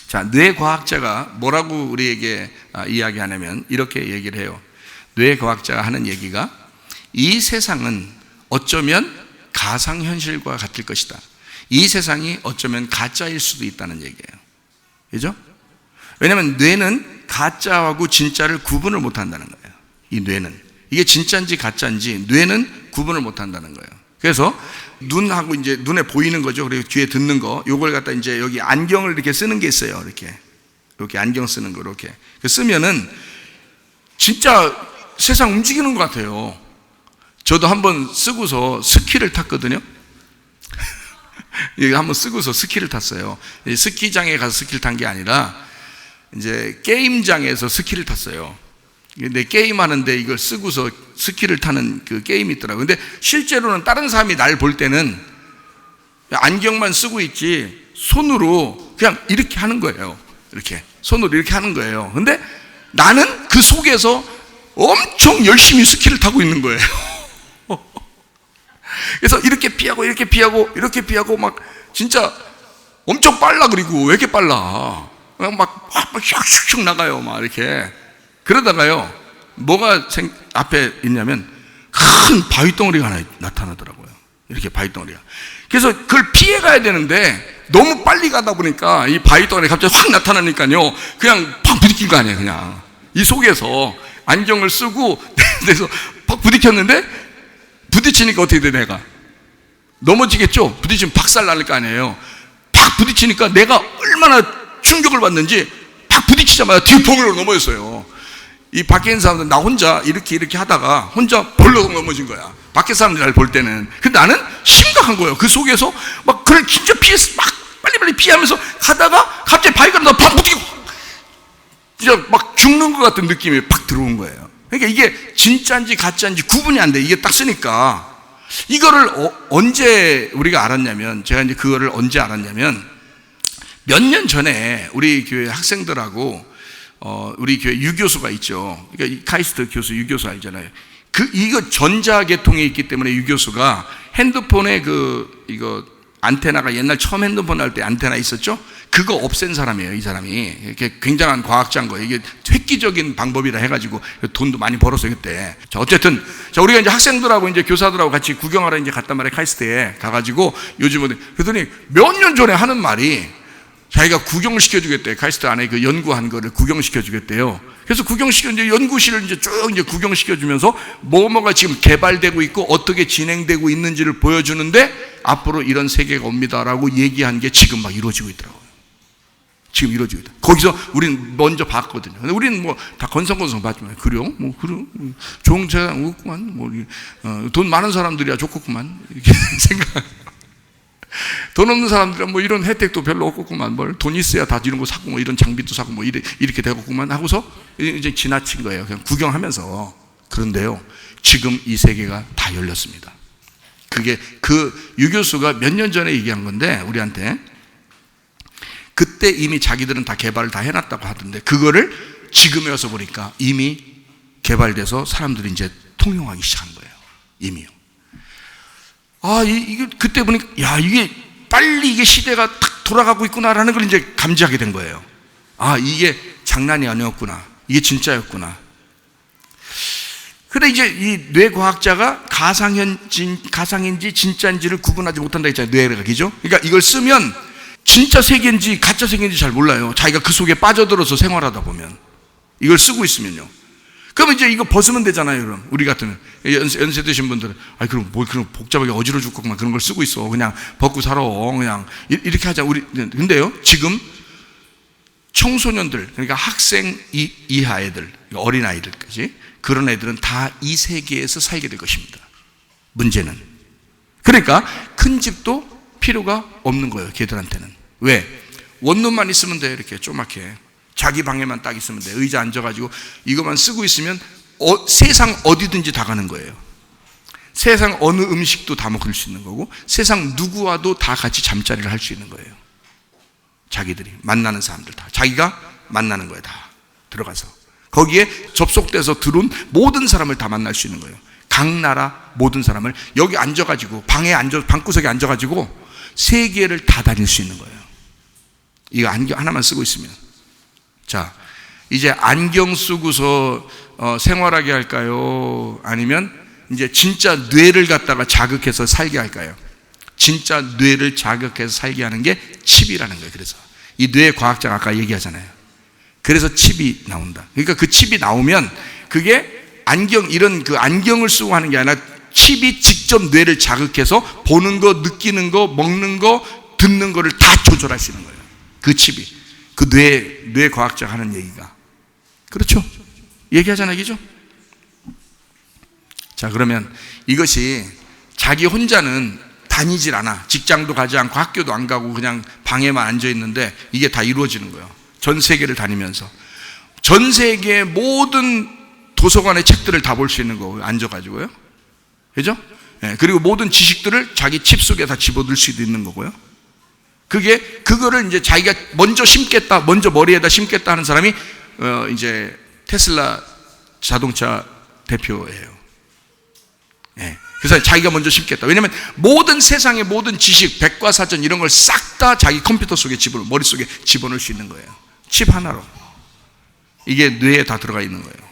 자, 뇌과학자가 뭐라고 우리에게 이야기하냐면 이렇게 얘기를 해요. 뇌과학자가 하는 얘기가 이 세상은 어쩌면 가상현실과 같을 것이다. 이 세상이 어쩌면 가짜일 수도 있다는 얘기예요. 그죠? 왜냐하면 뇌는 가짜하고 진짜를 구분을 못한다는 거예요. 이 뇌는 이게 진짜인지 가짜인지 뇌는 구분을 못한다는 거예요. 그래서 눈하고 이제 눈에 보이는 거죠. 그리고 귀에 듣는 거, 요걸 갖다 이제 여기 안경을 이렇게 쓰는 게 있어요. 이렇게 안경 쓰는 거 이렇게 쓰면은 진짜 세상 움직이는 것 같아요. 저도 한번 쓰고서 스키를 탔거든요. 이거 한번 쓰고서 스키를 탔어요. 스키장에 가서 스키를 탄 게 아니라 이제 게임장에서 스키를 탔어요. 근데 게임하는데 이걸 쓰고서 스키를 타는 그 게임이 있더라고요. 근데 실제로는 다른 사람이 날 볼 때는 안경만 쓰고 있지 손으로 그냥 이렇게 하는 거예요. 이렇게 손으로 이렇게 하는 거예요. 근데 나는 그 속에서 엄청 열심히 스키를 타고 있는 거예요. 그래서 이렇게 피하고 이렇게 피하고 이렇게 피하고 막 진짜 엄청 빨라. 그리고 왜 이렇게 빨라? 그냥 막 슉슉슉 나가요. 막 이렇게. 그러다가요, 뭐가 앞에 있냐면 큰 바위덩어리가 하나 나타나더라고요. 이렇게 바위덩어리가. 그래서 그걸 피해 가야 되는데 너무 빨리 가다 보니까 이 바위덩어리가 갑자기 확 나타나니까요, 그냥 팍 부딪힌 거 아니에요. 그냥 이 속에서 안경을 쓰고 그래서 팍 부딪혔는데, 부딪히니까 어떻게 돼? 내가 넘어지겠죠? 부딪히면 박살 날 거 아니에요. 팍 부딪히니까 내가 얼마나 충격을 받는지 팍 부딪히자마자 뒤에 벙으로 넘어졌어요. 이 밖에 있는 사람들은 나 혼자 이렇게 하다가 혼자 벌렁 넘어진 거야. 밖에 사람들이 날 볼 때는. 근데 나는 심각한 거예요. 그 속에서 막 그걸 진짜 피해서 막 빨리빨리 피하면서 가다가 갑자기 바위가 나서 팍 부딪히고 진짜 막 죽는 것 같은 느낌이 팍 들어온 거예요. 그러니까 이게 진짜인지 가짜인지 구분이 안 돼. 이게 딱 쓰니까. 이거를 언제 우리가 알았냐면, 제가 이제 그거를 언제 알았냐면, 몇 년 전에 우리 교회 학생들하고 우리 교회 유교수가 있죠. 그러니까 카이스트 교수, 유교수 알잖아요. 이거 전자계통에 있기 때문에 유교수가 핸드폰에 이거 안테나가 옛날 처음 핸드폰 할 때 안테나 있었죠? 그거 없앤 사람이에요, 이 사람이. 이렇게 굉장한 과학자인 거예요. 이게 획기적인 방법이라 해가지고 돈도 많이 벌었어요, 그때. 자, 어쨌든, 우리가 이제 학생들하고 이제 교사들하고 같이 구경하러 이제 갔단 말이에요, 카이스트에. 가가지고 요즘은, 그랬더니 몇 년 전에 하는 말이 자기가 구경을 시켜주겠대요. 카이스트 안에 그 연구한 거를 구경시켜주겠대요. 그래서 이제 연구실을 이제 쭉 이제 구경시켜주면서 뭐가 지금 개발되고 있고 어떻게 진행되고 있는지를 보여주는데, 앞으로 이런 세계가 옵니다라고 얘기한 게 지금 막 이루어지고 있더라고요. 지금 이루어지고 있다. 거기서 우리는 먼저 봤거든요. 근데 우리는 뭐 다 건성건성 봤지만, 그래요? 좋은 세상 없구만. 돈 많은 사람들이야 좋겠구만. 이렇게 생각. 돈 없는 사람들은 뭐 이런 혜택도 별로 없겠구만. 돈 있어야 다 이런 거 사고 뭐 이런 장비도 사고 뭐 이렇게 되겠구만 하고서 이제 지나친 거예요. 그냥 구경하면서. 그런데요, 지금 이 세계가 다 열렸습니다. 그게 그 유교수가 몇 년 전에 얘기한 건데, 우리한테. 그때 이미 자기들은 다 개발을 다 해놨다고 하던데, 그거를 지금에 와서 보니까 이미 개발돼서 사람들이 이제 통용하기 시작한 거예요. 이미요. 이게 그때 보니까, 이게 빨리 이게 시대가 탁 돌아가고 있구나라는 걸 이제 감지하게 된 거예요. 이게 장난이 아니었구나. 이게 진짜였구나. 근데 이제 이 뇌과학자가 가상인지 진짜인지를 구분하지 못한다 했잖아요. 뇌가, 그죠? 그러니까 이걸 쓰면 진짜 세계인지 가짜 세계인지 잘 몰라요. 자기가 그 속에 빠져들어서 생활하다 보면. 이걸 쓰고 있으면요. 그러면 이제 이거 벗으면 되잖아요, 그럼. 우리 같으면. 연세 드신 분들은, 그럼 그런 복잡하게 어지러 죽겠구만. 그런 걸 쓰고 있어. 그냥 벗고 살아. 그냥. 이렇게 하자. 근데요, 지금 청소년들, 그러니까 학생 이하 애들, 어린아이들까지, 그런 애들은 다 이 세계에서 살게 될 것입니다. 문제는. 그러니까 큰 집도 필요가 없는 거예요, 걔들한테는. 왜? 원룸만 있으면 돼요, 이렇게 조그맣게. 자기 방에만 딱 있으면 돼요. 의자 앉아가지고 이것만 쓰고 있으면 세상 어디든지 다 가는 거예요. 세상 어느 음식도 다 먹을 수 있는 거고, 세상 누구와도 다 같이 잠자리를 할 수 있는 거예요. 자기들이 만나는 사람들 다. 자기가 만나는 거예요, 다. 들어가서. 거기에 접속돼서 들어온 모든 사람을 다 만날 수 있는 거예요. 각 나라 모든 사람을 여기 앉아가지고, 방구석에 앉아가지고 세계를 다 다닐 수 있는 거예요. 이거 안경 하나만 쓰고 있으면. 자, 이제 안경 쓰고서 생활하게 할까요? 아니면 이제 진짜 뇌를 갖다가 자극해서 살게 할까요? 진짜 뇌를 자극해서 살게 하는 게 칩이라는 거예요. 그래서 이 뇌 과학자가 아까 얘기하잖아요. 그래서 칩이 나온다. 그러니까 그 칩이 나오면 그게 이런 그 안경을 쓰고 하는 게 아니라 칩이 직접 뇌를 자극해서 보는 거, 느끼는 거, 먹는 거, 듣는 거를 다 조절할 수 있는 거예요. 그 칩이. 그 뇌 과학자가 하는 얘기가. 그렇죠? 얘기하잖아요. 그죠? 자, 그러면 이것이 자기 혼자는 다니질 않아. 직장도 가지 않고 학교도 안 가고 그냥 방에만 앉아 있는데 이게 다 이루어지는 거예요. 전 세계를 다니면서. 전 세계의 모든 도서관의 책들을 다 볼 수 있는 거고요. 앉아가지고요. 그죠? 예, 그리고 모든 지식들을 자기 칩 속에 다 집어넣을 수도 있는 거고요. 그거를 이제 자기가 먼저 심겠다, 먼저 머리에다 심겠다 하는 사람이, 이제 테슬라 자동차 대표예요. 예. 그래서 자기가 먼저 심겠다. 왜냐면 모든 세상의 모든 지식, 백과사전 이런 걸 싹 다 자기 컴퓨터 속에 머릿속에 집어넣을 수 있는 거예요. 칩 하나로. 이게 뇌에 다 들어가 있는 거예요.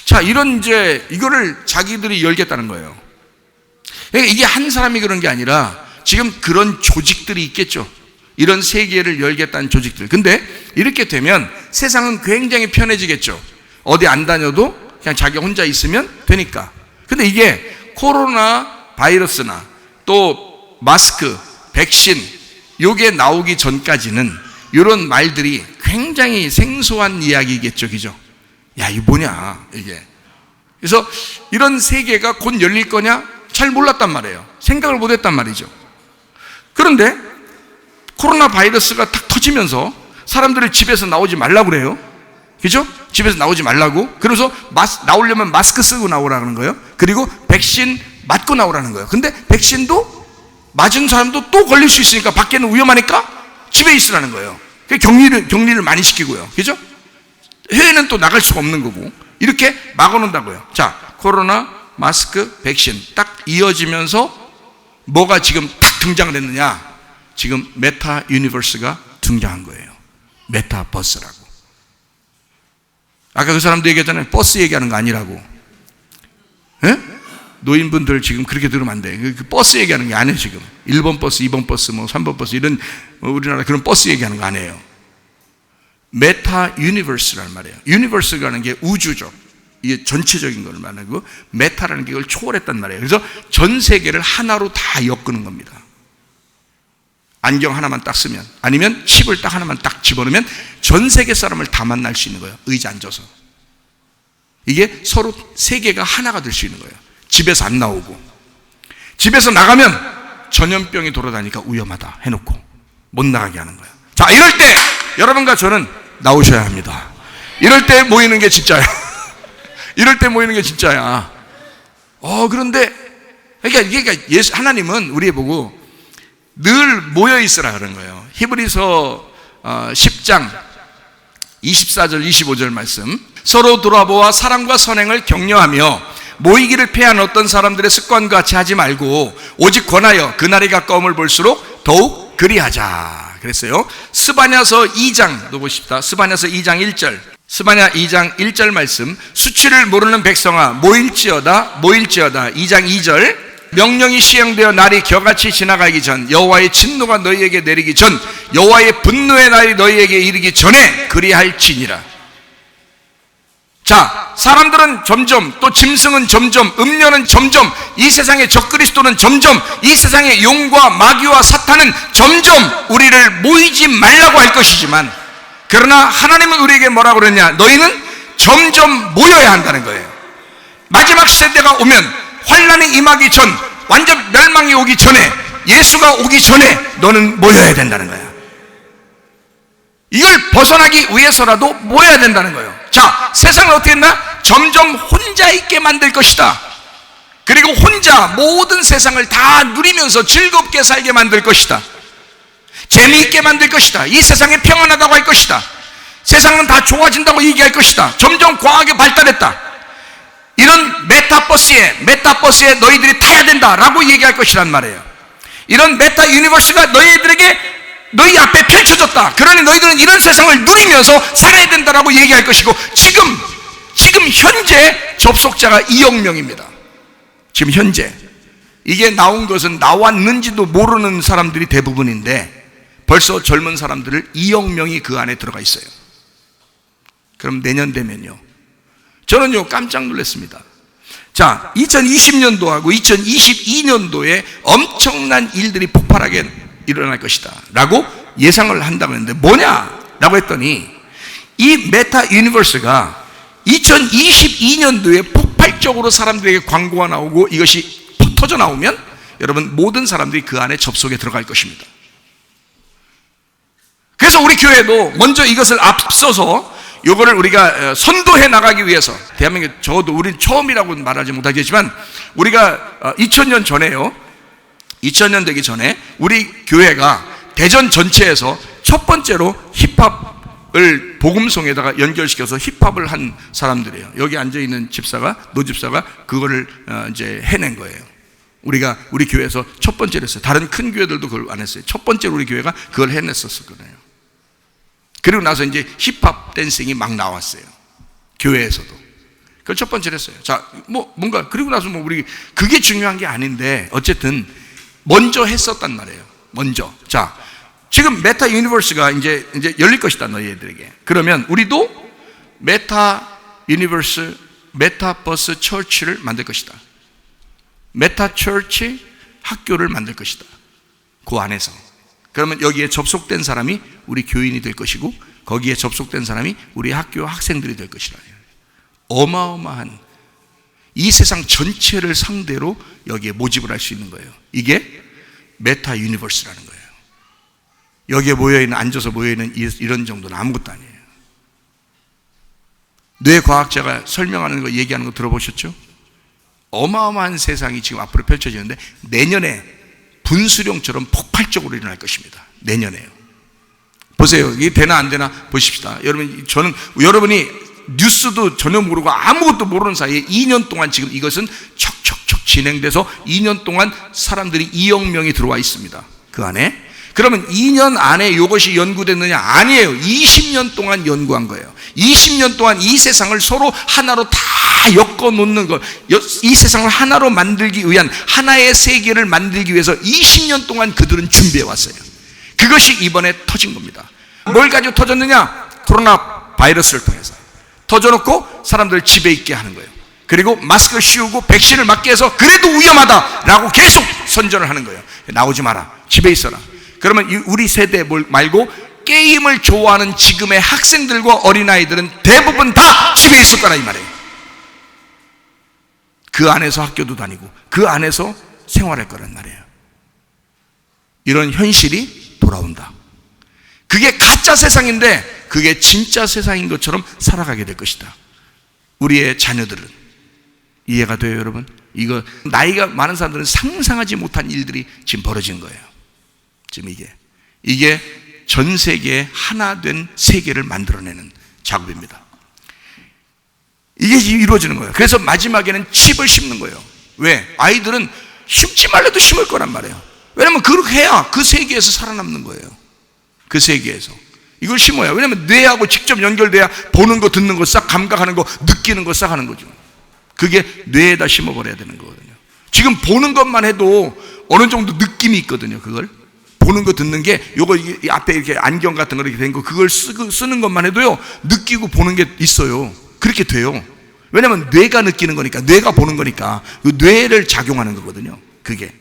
자, 이거를 자기들이 열겠다는 거예요. 그러니까 이게 한 사람이 그런 게 아니라 지금 그런 조직들이 있겠죠. 이런 세계를 열겠다는 조직들. 근데 이렇게 되면 세상은 굉장히 편해지겠죠. 어디 안 다녀도 그냥 자기 혼자 있으면 되니까. 근데 이게 코로나 바이러스나 또 마스크, 백신 요게 나오기 전까지는 이런 말들이 굉장히 생소한 이야기겠죠. 그죠? 야, 이게 뭐냐 이게. 그래서 이런 세계가 곧 열릴 거냐 잘 몰랐단 말이에요. 생각을 못 했단 말이죠. 그런데 코로나 바이러스가 탁 터지면서 사람들을 집에서 나오지 말라고 그래요. 그죠? 집에서 나오지 말라고. 그래서 나오려면 마스크 쓰고 나오라는 거예요. 그리고 백신 맞고 나오라는 거예요. 근데 백신도 맞은 사람도 또 걸릴 수 있으니까 밖에는 위험하니까 집에 있으라는 거예요. 격리를 많이 시키고요. 그죠? 해외는 또 나갈 수가 없는 거고. 이렇게 막아놓는다고요. 자, 코로나, 마스크, 백신 딱 이어지면서 뭐가 지금 탁 등장을 했느냐? 지금 메타 유니버스가 등장한 거예요. 메타버스라고. 아까 그 사람도 얘기했잖아요. 버스 얘기하는 거 아니라고. 예? 노인분들 지금 그렇게 들으면 안 돼. 그 버스 얘기하는 게 아니에요. 지금 1번 버스, 2번 버스, 3번 버스 이런 우리나라 그런 버스 얘기하는 거 아니에요. 메타 유니버스라는 말이에요. 유니버스라는 게 우주적, 이게 전체적인 걸 말하고, 메타라는 게 이걸 초월했단 말이에요. 그래서 전 세계를 하나로 다 엮는 겁니다. 안경 하나만 딱 쓰면, 아니면 칩을 딱 하나만 딱 집어넣으면 전 세계 사람을 다 만날 수 있는 거예요. 의자 앉아서. 이게 서로 세계가 하나가 될 수 있는 거예요. 집에서 안 나오고. 집에서 나가면 전염병이 돌아다니니까 위험하다 해놓고 못 나가게 하는 거예요. 자, 이럴 때 여러분과 저는 나오셔야 합니다. 이럴 때 모이는 게 진짜야. 이럴 때 모이는 게 진짜야. 그런데 그러니까 하나님은 우리 보고 늘 모여 있으라 그런 거예요. 히브리서 10장 24절 25절 말씀. 서로 돌아보아 사랑과 선행을 격려하며 모이기를 패한 어떤 사람들의 습관과 같이 하지 말고 오직 권하여 그날이 가까움을 볼수록 더욱 그리하자 그랬어요. 스바냐서 2장 보고 싶다. 스바냐서 2장 1절. 스바냐 2장 1절 말씀. 수치를 모르는 백성아 모일지어다 2장 2절. 명령이 시행되어 날이 겨같이 지나가기 전 여호와의 진노가 너희에게 내리기 전 여호와의 분노의 날이 너희에게 이르기 전에 그리할지니라. 자, 사람들은 점점, 또 짐승은 점점, 음녀는 점점, 이 세상의 적그리스도는 점점, 이 세상의 용과 마귀와 사탄은 점점 우리를 모이지 말라고 할 것이지만, 그러나 하나님은 우리에게 뭐라고 그랬냐? 너희는 점점 모여야 한다는 거예요. 마지막 세대가 오면, 환란이 임하기 전, 완전 멸망이 오기 전에, 예수가 오기 전에 너는 모여야 된다는 거야. 이걸 벗어나기 위해서라도 모여야 된다는 거예요. 자, 세상을 어떻게 했나? 점점 혼자 있게 만들 것이다. 그리고 혼자 모든 세상을 다 누리면서 즐겁게 살게 만들 것이다. 재미있게 만들 것이다. 이 세상이 평안하다고 할 것이다. 세상은 다 좋아진다고 얘기할 것이다. 점점 과학이 발달했다. 이런 메타버스에 너희들이 타야 된다라고 얘기할 것이란 말이에요. 이런 메타 유니버스가 너희들에게 너희 앞에 펼쳐졌다. 그러니 너희들은 이런 세상을 누리면서 살아야 된다라고 얘기할 것이고, 지금 현재 접속자가 2억 명입니다. 지금 현재 이게 나온 것은 나왔는지도 모르는 사람들이 대부분인데 벌써 젊은 사람들을 2억 명이 그 안에 들어가 있어요. 그럼 내년 되면요, 저는요 깜짝 놀랐습니다. 자, 2020년도하고 2022년도에 엄청난 일들이 폭발하게 일어날 것이다 라고 예상을 한다고 했는데, 뭐냐 라고 했더니 이 메타 유니버스가 2022년도에 폭발적으로 사람들에게 광고가 나오고 이것이 터져 나오면 여러분 모든 사람들이 그 안에 접속에 들어갈 것입니다. 그래서 우리 교회도 먼저 이것을 앞서서 이거를 우리가 선도해 나가기 위해서, 대한민국에 적어도 우리는 처음이라고 말하지 못하겠지만 우리가 2000년 전에요, 2000년 되기 전에 우리 교회가 대전 전체에서 첫 번째로 힙합을 복음송에다가 연결시켜서 힙합을 한 사람들이에요. 여기 앉아있는 집사가, 노집사가 그거를 이제 해낸 거예요. 우리 교회에서 첫 번째로 했어요. 다른 큰 교회들도 그걸 안 했어요. 첫 번째로 우리 교회가 그걸 해냈었을 거예요. 그리고 나서 이제 힙합 댄싱이 막 나왔어요. 교회에서도. 그걸 첫 번째로 했어요. 자, 뭔가, 그리고 나서 우리, 그게 중요한 게 아닌데, 어쨌든, 먼저 했었단 말이에요. 먼저. 자, 지금 메타 유니버스가 이제 열릴 것이다, 너희들에게. 그러면 우리도 메타 유니버스, 메타버스 처치를 만들 것이다. 메타 처치 학교를 만들 것이다. 그 안에서. 그러면 여기에 접속된 사람이 우리 교인이 될 것이고, 거기에 접속된 사람이 우리 학교 학생들이 될 것이라. 어마어마한 이 세상 전체를 상대로 여기에 모집을 할 수 있는 거예요. 이게 메타 유니버스라는 거예요. 여기에 모여있는, 앉아서 모여있는 이런 정도는 아무것도 아니에요. 뇌과학자가 설명하는 거, 얘기하는 거 들어보셨죠? 어마어마한 세상이 지금 앞으로 펼쳐지는데 내년에 분수령처럼 폭발적으로 일어날 것입니다. 내년에요. 보세요. 이게 되나 안 되나 보십시다. 여러분이 뉴스도 전혀 모르고 아무것도 모르는 사이에 2년 동안 지금 이것은 척척척 진행돼서 2년 동안 사람들이 2억 명이 들어와 있습니다. 그 안에. 그러면 2년 안에 이것이 연구됐느냐? 아니에요. 20년 동안 연구한 거예요. 20년 동안 이 세상을 서로 하나로 다 엮어 놓는 것, 이 세상을 하나로 만들기 위한 하나의 세계를 만들기 위해서 20년 동안 그들은 준비해 왔어요. 그것이 이번에 터진 겁니다. 뭘 가지고 터졌느냐? 코로나 바이러스를 통해서 터져놓고 사람들을 집에 있게 하는 거예요. 그리고 마스크를 씌우고 백신을 맞게 해서 그래도 위험하다라고 계속 선전을 하는 거예요. 나오지 마라, 집에 있어라. 그러면 우리 세대 말고 게임을 좋아하는 지금의 학생들과 어린아이들은 대부분 다 집에 있을 거라 이 말이에요. 그 안에서 학교도 다니고 그 안에서 생활할 거란 말이에요. 이런 현실이 돌아온다. 그게 가짜 세상인데 그게 진짜 세상인 것처럼 살아가게 될 것이다. 우리의 자녀들은. 이해가 돼요, 여러분? 이거 나이가 많은 사람들은 상상하지 못한 일들이 지금 벌어진 거예요. 지금 이게 전 세계에 하나 된 세계를 만들어내는 작업입니다. 이게 이루어지는 거예요. 그래서 마지막에는 칩을 심는 거예요. 왜? 아이들은 심지 말래도 심을 거란 말이에요. 왜냐면 그렇게 해야 그 세계에서 살아남는 거예요. 그 세계에서 이걸 심어야. 왜냐면 뇌하고 직접 연결돼야 보는 거, 듣는 거 싹, 감각하는 거, 느끼는 거 싹 하는 거죠. 그게 뇌에다 심어버려야 되는 거거든요. 지금 보는 것만 해도 어느 정도 느낌이 있거든요. 그걸 보는 거, 듣는 게, 요거 앞에 이렇게 안경 같은 거 이렇게 된 거, 그걸 쓰는 것만 해도요, 느끼고 보는 게 있어요. 그렇게 돼요. 왜냐면 뇌가 느끼는 거니까, 뇌가 보는 거니까, 뇌를 작용하는 거거든요. 그게.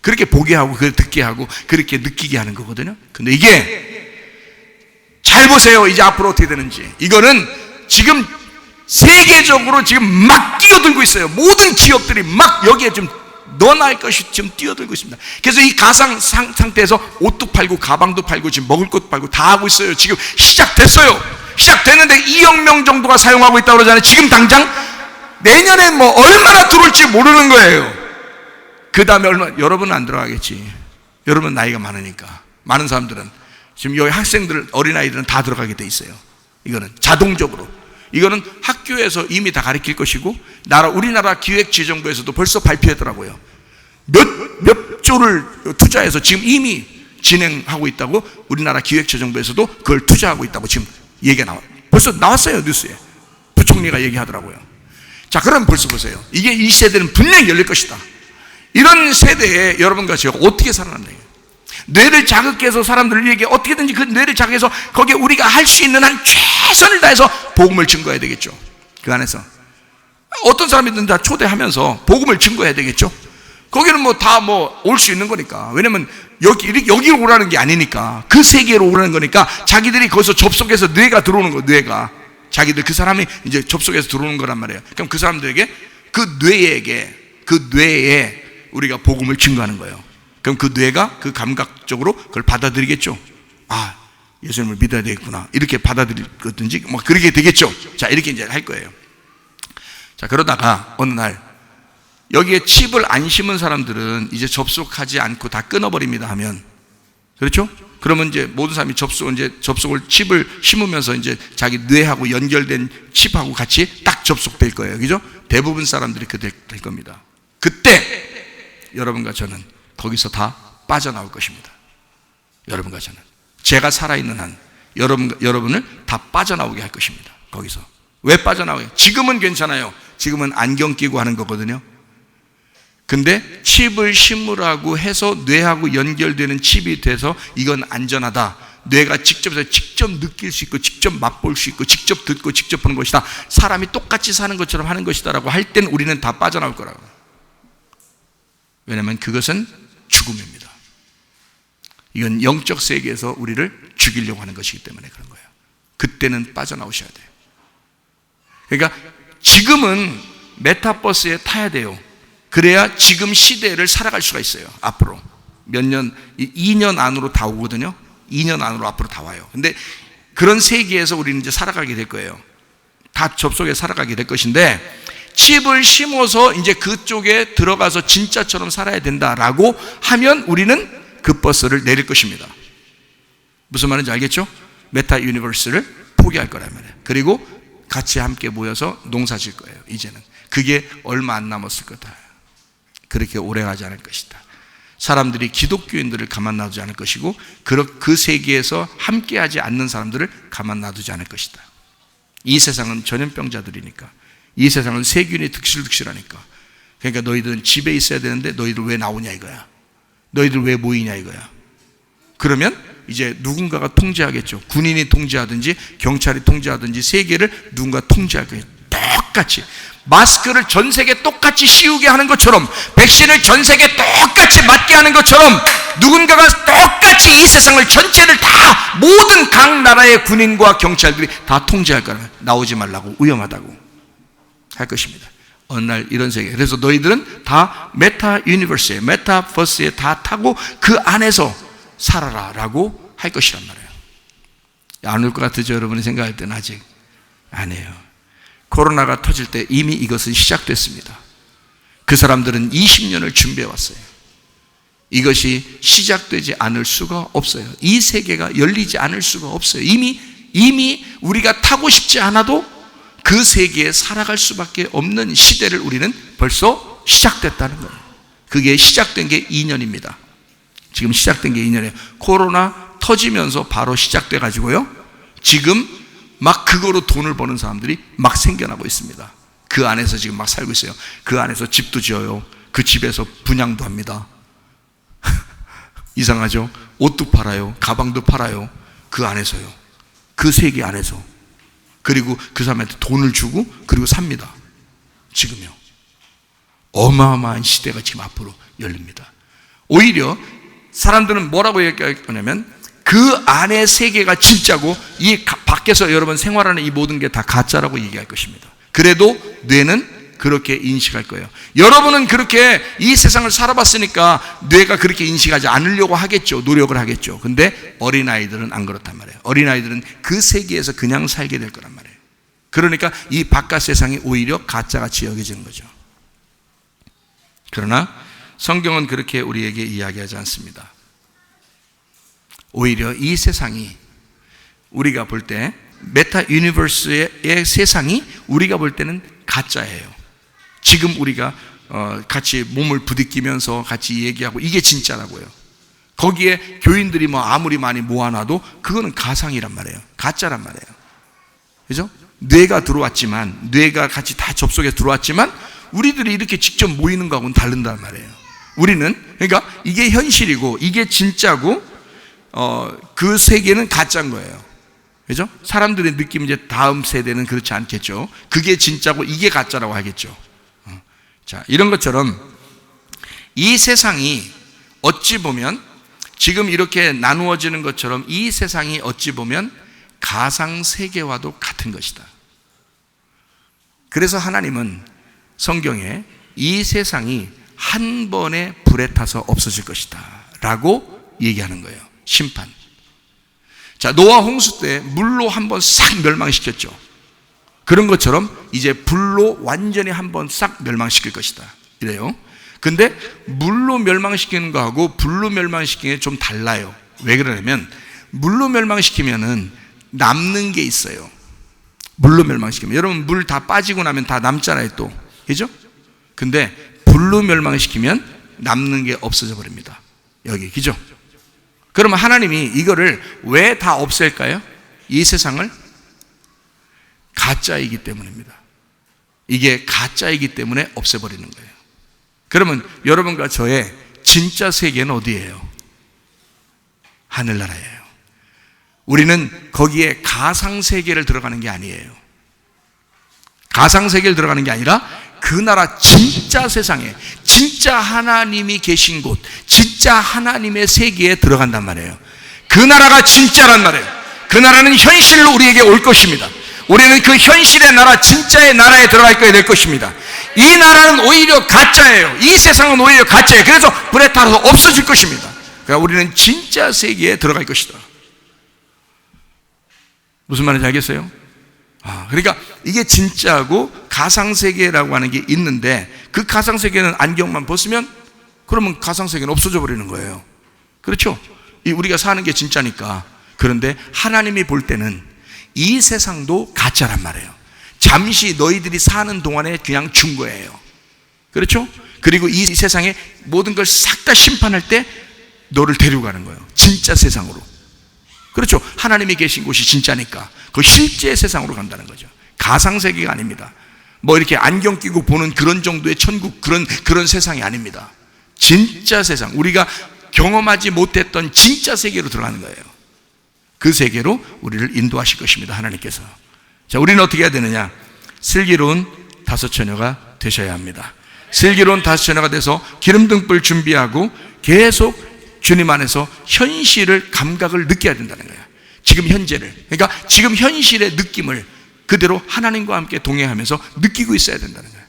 그렇게 보게 하고, 그렇게 듣게 하고, 그렇게 느끼게 하는 거거든요. 근데 이게, 잘 보세요. 이제 앞으로 어떻게 되는지. 이거는 지금 세계적으로 지금 막 뛰어들고 있어요. 모든 기업들이 막 여기에 좀 넣어놔야 것이 지금 뛰어들고 있습니다. 그래서 이 가상 상태에서 옷도 팔고 가방도 팔고 지금 먹을 것도 팔고 다 하고 있어요. 지금 시작됐어요. 시작됐는데 2억 명 정도가 사용하고 있다고 그러잖아요. 지금 당장 내년에 뭐 얼마나 들어올지 모르는 거예요. 그 다음에 여러분은 안 들어가겠지. 여러분 나이가 많으니까. 많은 사람들은 지금 여기 학생들, 어린아이들은 다 들어가게 돼 있어요. 이거는 자동적으로. 이거는 학교에서 이미 다 가르칠 것이고, 우리나라 기획재정부에서도 벌써 발표하더라고요. 몇 조를 투자해서 지금 이미 진행하고 있다고 우리나라 기획재정부에서도 그걸 투자하고 있다고 지금 얘기가 나와요. 벌써 나왔어요, 뉴스에. 부총리가 얘기하더라고요. 자, 그럼 벌써 보세요. 이게 이 세대는 분명히 열릴 것이다. 이런 세대에 여러분과 제가 어떻게 살아남는 거예요? 뇌를 자극해서 사람들에게 어떻게든지 그 뇌를 자극해서 거기에 우리가 할 수 있는 한 최선을 다해서 복음을 증거해야 되겠죠. 그 안에서 어떤 사람이든 다 초대하면서 복음을 증거해야 되겠죠. 거기는 뭐 다 뭐 올 수 있는 거니까. 왜냐면 여기로 오라는 게 아니니까, 그 세계로 오라는 거니까 자기들이 거기서 접속해서 뇌가 들어오는 거, 뇌가 자기들 그 사람이 이제 접속해서 들어오는 거란 말이에요. 그럼 그 사람들에게 그 뇌에 우리가 복음을 증거하는 거예요. 그럼 그 뇌가 그 감각적으로 그걸 받아들이겠죠. 아, 예수님을 믿어야 되겠구나, 이렇게 받아들이든지 뭐 그렇게 되겠죠. 자, 이렇게 이제 할 거예요. 자, 그러다가 어느 날 여기에 칩을 안 심은 사람들은 이제 접속하지 않고 다 끊어버립니다 하면, 그렇죠? 그러면 이제 모든 사람이 접속을 칩을 심으면서 이제 자기 뇌하고 연결된 칩하고 같이 딱 접속될 거예요. 그죠? 대부분 사람들이 그렇게 될 겁니다. 그때 여러분과 저는 거기서 다 빠져나올 것입니다. 여러분과 저는, 제가 살아있는 한 여러분을 다 빠져나오게 할 것입니다. 거기서. 왜 빠져나오게? 지금은 괜찮아요. 지금은 안경 끼고 하는 거거든요. 근데 칩을 심으라고 해서 뇌하고 연결되는 칩이 돼서 이건 안전하다, 뇌가 직접 느낄 수 있고 직접 맛볼 수 있고 직접 듣고 직접 보는 것이다, 사람이 똑같이 사는 것처럼 하는 것이다 라고 할 땐 우리는 다 빠져나올 거라고. 왜냐하면 그것은 죽음입니다. 이건 영적 세계에서 우리를 죽이려고 하는 것이기 때문에 그런 거예요. 그때는 빠져나오셔야 돼요. 그러니까 지금은 메타버스에 타야 돼요. 그래야 지금 시대를 살아갈 수가 있어요. 앞으로 몇 년, 2년 안으로 다 오거든요. 2년 안으로 앞으로 다 와요. 근데 그런 세계에서 우리는 이제 살아가게 될 거예요. 다 접속해 살아가게 될 것인데, 칩을 심어서 이제 그쪽에 들어가서 진짜처럼 살아야 된다라고 하면 우리는 그 버스를 내릴 것입니다. 무슨 말인지 알겠죠? 메타 유니버스를 포기할 거란 말이에요. 그리고 같이 함께 모여서 농사 질 거예요. 이제는 그게 얼마 안 남았을 거다. 그렇게 오래가지 않을 것이다. 사람들이 기독교인들을 가만 놔두지 않을 것이고, 그 세계에서 함께하지 않는 사람들을 가만 놔두지 않을 것이다. 이 세상은 전염병자들이니까, 이 세상은 세균이 득실득실하니까. 그러니까 너희들은 집에 있어야 되는데 너희들 왜 나오냐 이거야. 너희들 왜 모이냐 이거야. 그러면 이제 누군가가 통제하겠죠. 군인이 통제하든지 경찰이 통제하든지 세계를 누군가 통제할 거예요. 똑같이 마스크를 전 세계 똑같이 씌우게 하는 것처럼, 백신을 전 세계 똑같이 맞게 하는 것처럼, 누군가가 똑같이 이 세상을 전체를 다, 모든 각 나라의 군인과 경찰들이 다 통제할 거예요. 나오지 말라고, 위험하다고 할 것입니다. 어느 날 이런 세계. 그래서 너희들은 다 메타 유니버스에, 메타버스에 다 타고 그 안에서 살아라 라고 할 것이란 말이에요. 안 올 것 같으죠? 여러분이 생각할 때는 아직 아니에요. 코로나가 터질 때 이미 이것은 시작됐습니다. 그 사람들은 20년을 준비해 왔어요. 이것이 시작되지 않을 수가 없어요. 이 세계가 열리지 않을 수가 없어요. 이미 우리가 타고 싶지 않아도 그 세계에 살아갈 수밖에 없는 시대를 우리는 벌써 시작됐다는 거예요. 그게 시작된 게 2년입니다. 지금 시작된 게 2년이에요. 코로나 터지면서 바로 시작돼 가지고요, 지금 막 그거로 돈을 버는 사람들이 막 생겨나고 있습니다. 그 안에서 지금 막 살고 있어요. 그 안에서 집도 지어요. 그 집에서 분양도 합니다. 이상하죠? 옷도 팔아요. 가방도 팔아요. 그 안에서요. 그 세계 안에서. 그리고 그 사람한테 돈을 주고 그리고 삽니다. 지금요. 어마어마한 시대가 지금 앞으로 열립니다. 오히려 사람들은 뭐라고 얘기할 거냐면, 그 안의 세계가 진짜고 이 밖에서 여러분 생활하는 이 모든 게 다 가짜라고 얘기할 것입니다. 그래도 뇌는 그렇게 인식할 거예요. 여러분은 그렇게 이 세상을 살아봤으니까 뇌가 그렇게 인식하지 않으려고 하겠죠. 노력을 하겠죠. 근데 어린아이들은 안 그렇단 말이에요. 어린아이들은 그 세계에서 그냥 살게 될 거란 말이에요. 그러니까 이 바깥 세상이 오히려 가짜같이 여겨지는 거죠. 그러나 성경은 그렇게 우리에게 이야기하지 않습니다. 오히려 이 세상이 우리가 볼 때, 메타 유니버스의 세상이 우리가 볼 때는 가짜예요. 지금 우리가 같이 몸을 부딪히면서 같이 얘기하고 이게 진짜라고요. 거기에 교인들이 뭐 아무리 많이 모아놔도 그거는 가상이란 말이에요. 가짜란 말이에요. 그죠? 뇌가 들어왔지만, 뇌가 같이 다 접속해서 들어왔지만 우리들이 이렇게 직접 모이는 거하고는 다른단 말이에요. 우리는, 그러니까 이게 현실이고 이게 진짜고 그 세계는 가짜인 거예요. 그죠? 사람들의 느낌, 이제 다음 세대는 그렇지 않겠죠. 그게 진짜고 이게 가짜라고 하겠죠. 자, 이런 것처럼 이 세상이 어찌 보면 지금 이렇게 나누어지는 것처럼 이 세상이 어찌 보면 가상세계와도 같은 것이다. 그래서 하나님은 성경에 이 세상이 한 번에 불에 타서 없어질 것이다 라고 얘기하는 거예요. 심판. 자, 노아 홍수 때 물로 한 번 싹 멸망시켰죠. 그런 것처럼 이제 불로 완전히 한 번 싹 멸망시킬 것이다 이래요. 근데 물로 멸망시키는 거하고 불로 멸망시키는 게 좀 달라요. 왜 그러냐면 물로 멸망시키면은 남는 게 있어요. 물로 멸망시키면, 여러분 물 다 빠지고 나면 다 남잖아요 또, 그죠? 근데 불로 멸망시키면 남는 게 없어져 버립니다. 여기, 그죠? 그러면 하나님이 이거를 왜 다 없앨까요? 이 세상을? 가짜이기 때문입니다. 이게 가짜이기 때문에 없애버리는 거예요. 그러면 여러분과 저의 진짜 세계는 어디예요? 하늘나라예요. 우리는 거기에 가상세계를 들어가는 게 아니에요. 가상세계를 들어가는 게 아니라 그 나라 진짜 세상에, 진짜 하나님이 계신 곳, 진짜 하나님의 세계에 들어간단 말이에요. 그 나라가 진짜란 말이에요. 그 나라는 현실로 우리에게 올 것입니다. 우리는 그 현실의 나라, 진짜의 나라에 들어갈 거야 될 것입니다. 이 나라는 오히려 가짜예요. 이 세상은 오히려 가짜예요. 그래서 불에 타서 없어질 것입니다. 그러니까 우리는 진짜 세계에 들어갈 것이다. 무슨 말인지 알겠어요? 그러니까 이게 진짜고 가상세계라고 하는 게 있는데, 그 가상세계는 안경만 벗으면 그러면 가상세계는 없어져 버리는 거예요. 그렇죠? 우리가 사는 게 진짜니까. 그런데 하나님이 볼 때는 이 세상도 가짜란 말이에요. 잠시 너희들이 사는 동안에 그냥 준 거예요. 그렇죠? 그리고 이 세상에 모든 걸 싹 다 심판할 때 너를 데리고 가는 거예요. 진짜 세상으로. 그렇죠? 하나님이 계신 곳이 진짜니까 그 실제 세상으로 간다는 거죠. 가상세계가 아닙니다. 뭐 이렇게 안경 끼고 보는 그런 정도의 천국, 그런 세상이 아닙니다. 진짜 세상, 우리가 경험하지 못했던 진짜 세계로 들어가는 거예요. 그 세계로 우리를 인도하실 것입니다, 하나님께서. 자, 우리는 어떻게 해야 되느냐? 슬기로운 다섯 처녀가 되셔야 합니다. 슬기로운 다섯 처녀가 돼서 기름등불 준비하고 계속 주님 안에서 현실을, 감각을 느껴야 된다는 거예요. 지금 현재를, 그러니까 지금 현실의 느낌을 그대로 하나님과 함께 동행하면서 느끼고 있어야 된다는 거예요.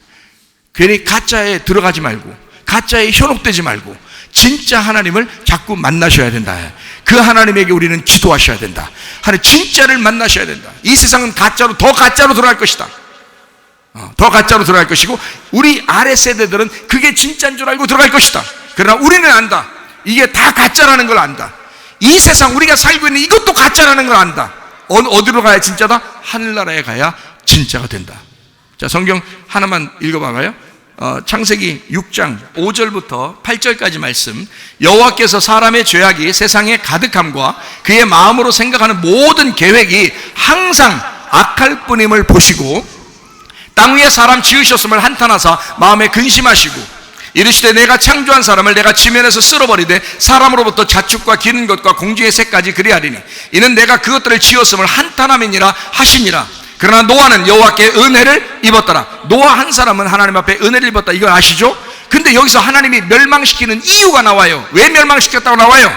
괜히 가짜에 들어가지 말고, 가짜에 현혹되지 말고 진짜 하나님을 자꾸 만나셔야 된다. 그 하나님에게 우리는 기도하셔야 된다. 하나님 진짜를 만나셔야 된다. 이 세상은 가짜로, 더 가짜로 들어갈 것이다. 더 가짜로 들어갈 것이고, 우리 아래 세대들은 그게 진짜인 줄 알고 들어갈 것이다. 그러나 우리는 안다. 이게 다 가짜라는 걸 안다. 이 세상 우리가 살고 있는 이것도 가짜라는 걸 안다. 어디로 가야 진짜다? 하늘나라에 가야 진짜가 된다. 자, 성경 하나만 읽어봐봐요. 창세기 6장 5절부터 8절까지 말씀. 여호와께서 사람의 죄악이 세상에 가득함과 그의 마음으로 생각하는 모든 계획이 항상 악할 뿐임을 보시고 땅 위에 사람 지으셨음을 한탄하사 마음에 근심하시고 이르시되 내가 창조한 사람을 내가 지면에서 쓸어버리되 사람으로부터 자축과 기는 것과 공중의 새까지 그리하리니 이는 내가 그것들을 지었음을 한탄함이니라 하시니라. 그러나 노아는 여호와께 은혜를 입었더라. 노아 한 사람은 하나님 앞에 은혜를 입었다. 이걸 아시죠? 근데 여기서 하나님이 멸망시키는 이유가 나와요. 왜 멸망시켰다고 나와요?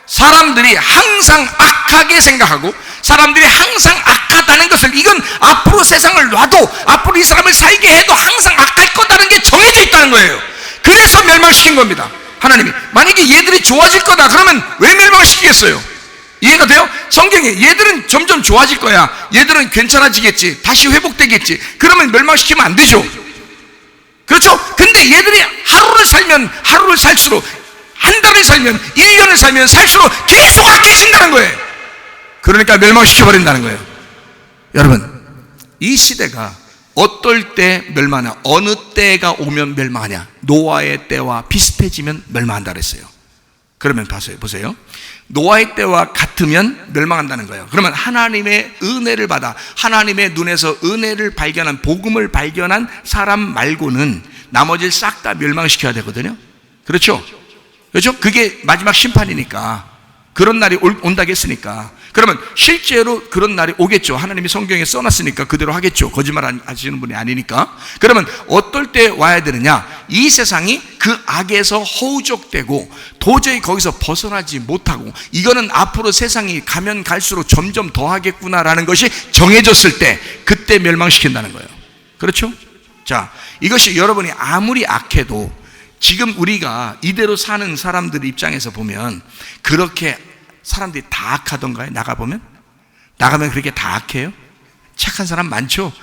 사람들이 항상 악하게 생각하고 사람들이 항상 악하다는 것을, 이건 앞으로 세상을 놔도 앞으로 이 사람을 살게 해도 항상 악할 거다는 게 정해져 있다는 거예요. 그래서 멸망시킨 겁니다. 하나님이 만약에 얘들이 좋아질 거다 그러면 왜 멸망시키겠어요? 이해가 돼요? 성경에 얘들은 점점 좋아질 거야, 얘들은 괜찮아지겠지, 다시 회복되겠지, 그러면 멸망시키면 안 되죠. 그렇죠? 근데 얘들이 하루를 살면 하루를 살수록, 한 달을 살면 1년을 살면 살수록 계속 악해진다는 거예요. 그러니까 멸망시켜버린다는 거예요. 여러분, 이 시대가 어떨 때 멸망하냐, 어느 때가 오면 멸망하냐, 노아의 때와 비슷해지면 멸망한다 그랬어요. 그러면 보세요. 노아의 때와 같으면 멸망한다는 거예요. 그러면 하나님의 은혜를 받아 하나님의 눈에서 은혜를 발견한, 복음을 발견한 사람 말고는 나머지를 싹 다 멸망시켜야 되거든요. 그렇죠? 그렇죠? 그게 마지막 심판이니까, 그런 날이 온다고 했으니까. 그러면 실제로 그런 날이 오겠죠. 하나님이 성경에 써놨으니까 그대로 하겠죠. 거짓말 하시는 분이 아니니까. 그러면 어떨 때 와야 되느냐? 이 세상이 그 악에서 허우적대고 도저히 거기서 벗어나지 못하고, 이거는 앞으로 세상이 가면 갈수록 점점 더 하겠구나라는 것이 정해졌을 때, 그때 멸망시킨다는 거예요. 그렇죠? 자, 이것이 여러분이 아무리 악해도 지금 우리가 이대로 사는 사람들 입장에서 보면 그렇게 사람들이 다 악하던가요? 나가면 그렇게 다 악해요? 착한 사람 많죠?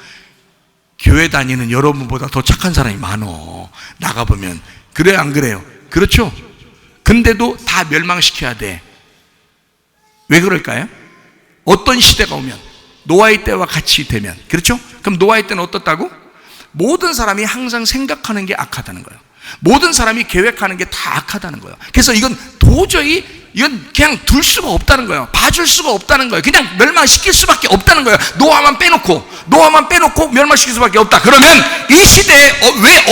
교회 다니는 여러분보다 더 착한 사람이 많어. 나가보면. 그래요, 안 그래요? 그렇죠? 근데도 다 멸망시켜야 돼. 왜 그럴까요? 어떤 시대가 오면, 노아의 때와 같이 되면, 그렇죠? 그럼 노아의 때는 어떻다고? 모든 사람이 항상 생각하는 게 악하다는 거예요. 모든 사람이 계획하는 게 다 악하다는 거예요. 그래서 이건 도저히 그냥 둘 수가 없다는 거예요. 봐줄 수가 없다는 거예요. 그냥 멸망시킬 수밖에 없다는 거예요. 노아만 빼놓고 멸망시킬 수밖에 없다. 그러면 이 시대에 왜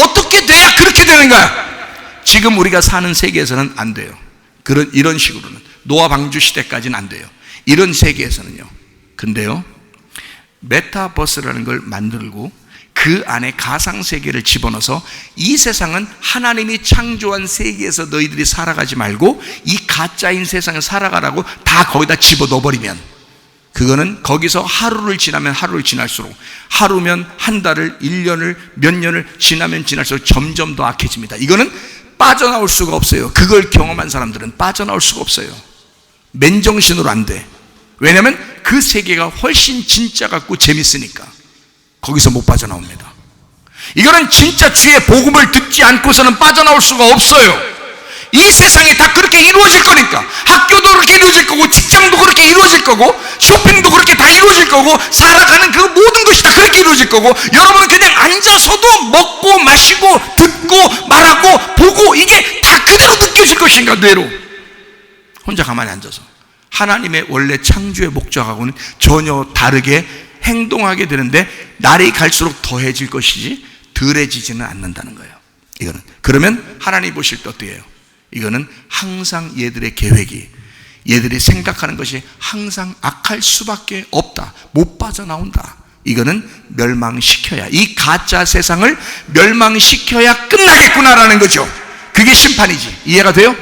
어떻게 돼야 그렇게 되는 거야? 지금 우리가 사는 세계에서는 안 돼요. 이런 식으로는 노아 방주 시대까지는 안 돼요. 이런 세계에서는요. 근데요, 메타버스라는 걸 만들고 그 안에 가상세계를 집어넣어서 이 세상은 하나님이 창조한 세계에서 너희들이 살아가지 말고 이 가짜인 세상에 살아가라고 다 거기다 집어넣어버리면, 그거는 거기서 하루를 지나면 하루를 지날수록, 하루면 한 달을, 1년을, 몇 년을 지나면 지날수록 점점 더 악해집니다. 이거는 빠져나올 수가 없어요. 그걸 경험한 사람들은 빠져나올 수가 없어요. 맨정신으로 안 돼. 왜냐하면 그 세계가 훨씬 진짜 같고 재밌으니까 거기서 못 빠져나옵니다. 이거는 진짜 주의 복음을 듣지 않고서는 빠져나올 수가 없어요. 이 세상이 다 그렇게 이루어질 거니까. 학교도 그렇게 이루어질 거고, 직장도 그렇게 이루어질 거고, 쇼핑도 그렇게 다 이루어질 거고, 살아가는 그 모든 것이 다 그렇게 이루어질 거고, 여러분은 그냥 앉아서도 먹고 마시고 듣고 말하고 보고 이게 다 그대로 느껴질 것인가, 뇌로. 혼자 가만히 앉아서 하나님의 원래 창조의 목적하고는 전혀 다르게 행동하게 되는데, 날이 갈수록 더해질 것이지 덜해지지는 않는다는 거예요. 이거는. 그러면 하나님 보실 때 어떻게 해요? 이거는 항상 얘들의 계획이, 얘들이 생각하는 것이 항상 악할 수밖에 없다. 못 빠져나온다. 이거는 멸망시켜야, 이 가짜 세상을 멸망시켜야 끝나겠구나라는 거죠. 그게 심판이지. 이해가 돼요?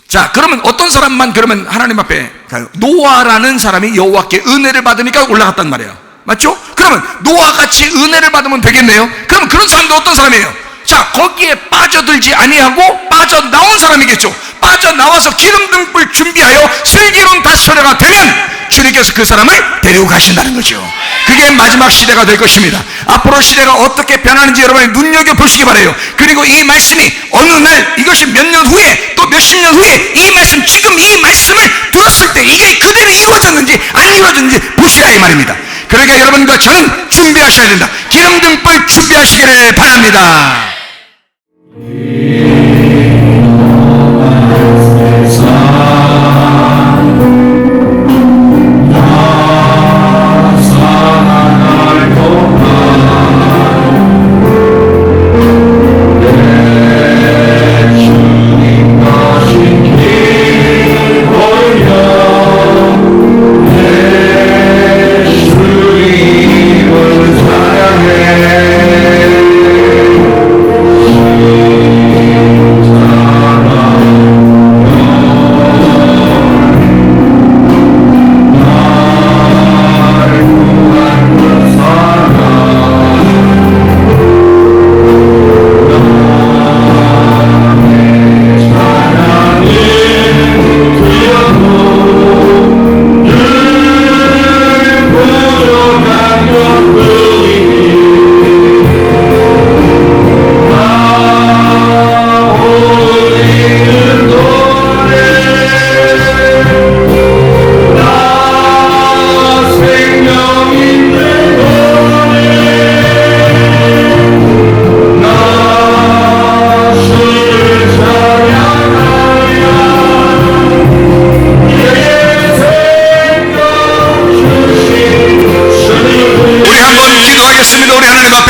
자, 그러면 어떤 사람만 그러면 하나님 앞에 가요? 노아라는 사람이 여호와께 은혜를 받으니까 올라갔단 말이에요. 맞죠? 그러면 노아같이 은혜를 받으면 되겠네요. 그럼 그런 사람도 어떤 사람이에요? 자, 거기에 빠져들지 아니하고 빠져나온 사람이겠죠. 빠져나와서 기름 등불 준비하여 슬기로운 다스려가 되면 주님께서 그 사람을 데리고 가신다는 거죠. 그게 마지막 시대가 될 것입니다. 앞으로 시대가 어떻게 변하는지 여러분이 눈여겨보시기 바라요. 그리고 이 말씀이 어느 날, 이것이 몇 년 후에 또 몇십 년 후에 이 말씀, 지금 이 말씀을 들었을 때 이게 그대로 이루어졌는지 안 이루어졌는지 보시라 이 말입니다. 그러니까 여러분과 저는 준비하셔야 된다. 기름 등불 준비하시기를 바랍니다.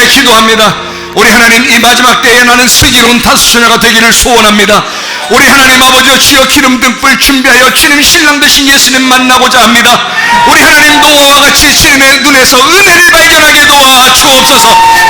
위해 기도합니다. 우리 하나님, 이 마지막 때에 나는 슬기로운 다수처녀가 되기를 소원합니다. 우리 하나님 아버지여, 주여 기름 등불 준비하여 주님 신랑 되신 예수님 만나고자 합니다. 우리 하나님, 노아와 같이 주님의 눈에서 은혜를 발견하게 도와 주옵소서.